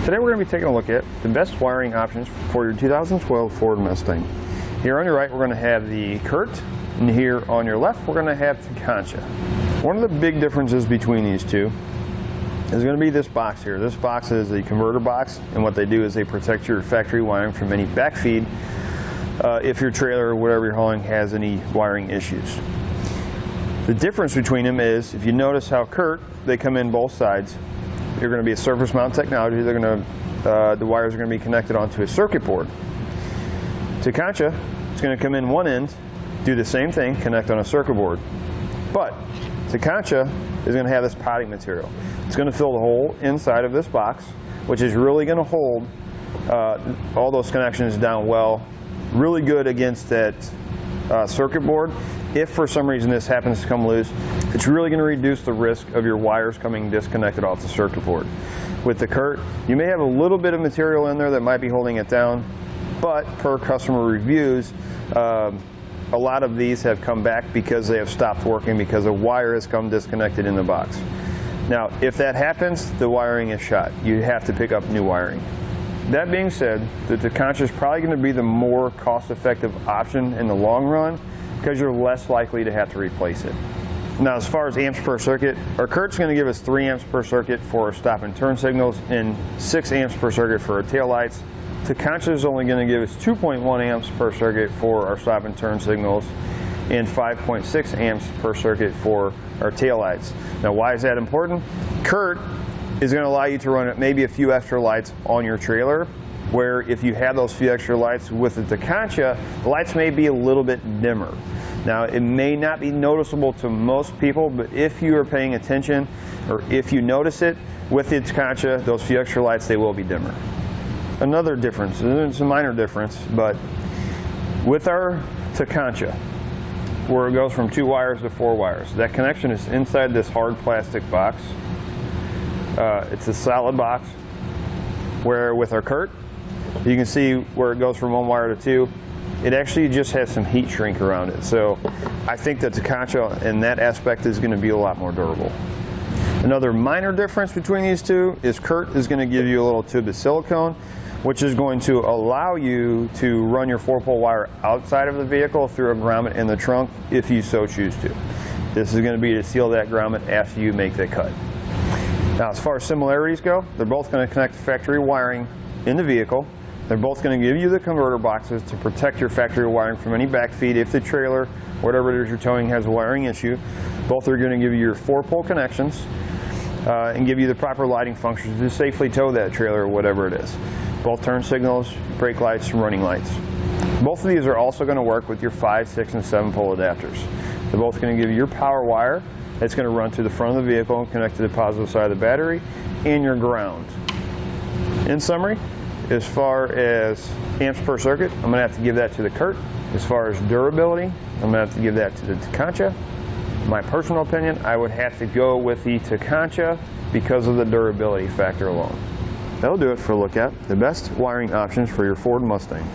Today we're going to be taking a look at the best wiring options for your 2012 Ford Mustang. Here on your right we're going to have the Curt, and here on your left we're going to have Tekonsha. One of the big differences between these two is going to be this box here. This box is a converter box, and what they do is they protect your factory wiring from any backfeed if your trailer or whatever you're hauling has any wiring issues. The difference between them is, if you notice how Curt, they come in both sides. They're going to be a surface mount technology. They're going to, the wires are going to be connected onto a circuit board. Tekonsha, it's going to come in one end, do the same thing, connect on a circuit board. But Tekonsha is going to have this potting material. It's going to fill the hole inside of this box, which is really going to hold all those connections down well, really good against that circuit board. If for some reason this happens to come loose, it's really going to reduce the risk of your wires coming disconnected off the circuit board. With the Curt, you may have a little bit of material in there that might be holding it down, but per customer reviews, a lot of these have come back because they have stopped working because a wire has come disconnected in the box. Now, if that happens, the wiring is shot. You have to pick up new wiring. That being said, the Tekonsha is probably going to be the more cost-effective option in the long run, because you're less likely to have to replace it. Now, as far as amps per circuit, our Curt's going to give us 3 amps per circuit for our stop and turn signals and 6 amps per circuit for our tail lights. Tekonsha is only going to give us 2.1 amps per circuit for our stop and turn signals and 5.6 amps per circuit for our tail lights. Now, why is that important? Curt is going to allow you to run maybe a few extra lights on your trailer, where if you have those few extra lights with the Tekonsha, the lights may be a little bit dimmer. Now, it may not be noticeable to most people, but if you are paying attention, or if you notice it, with the Tekonsha, those few extra lights, they will be dimmer. Another difference, and it's a minor difference, but with our Tekonsha, where it goes from 2 wires to 4 wires, that connection is inside this hard plastic box. It's a solid box, where with our Curt, you can see where it goes from 1 wire to 2. It actually just has some heat shrink around it. So I think that Tekonsha in that aspect is going to be a lot more durable. Another minor difference between these two is Curt is going to give you a little tube of silicone, which is going to allow you to run your 4-pole wire outside of the vehicle through a grommet in the trunk if you so choose to. This is going to be to seal that grommet after you make that cut. Now, as far as similarities go, they're both going to connect factory wiring in the vehicle. They're both going to give you the converter boxes to protect your factory wiring from any backfeed if the trailer, whatever it is you're towing, has a wiring issue. Both are going to give you your 4-pole connections and give you the proper lighting functions to safely tow that trailer or whatever it is. Both turn signals, brake lights, and running lights. Both of these are also going to work with your 5, 6, and 7-pole adapters. They're both going to give you your power wire that's going to run to the front of the vehicle and connect to the positive side of the battery and your ground. In summary, as far as amps per circuit, I'm going to have to give that to the Curt. As far as durability, I'm going to have to give that to the Tekonsha. My personal opinion, I would have to go with the Tekonsha because of the durability factor alone. That'll do it for a look at the best wiring options for your Ford Mustang.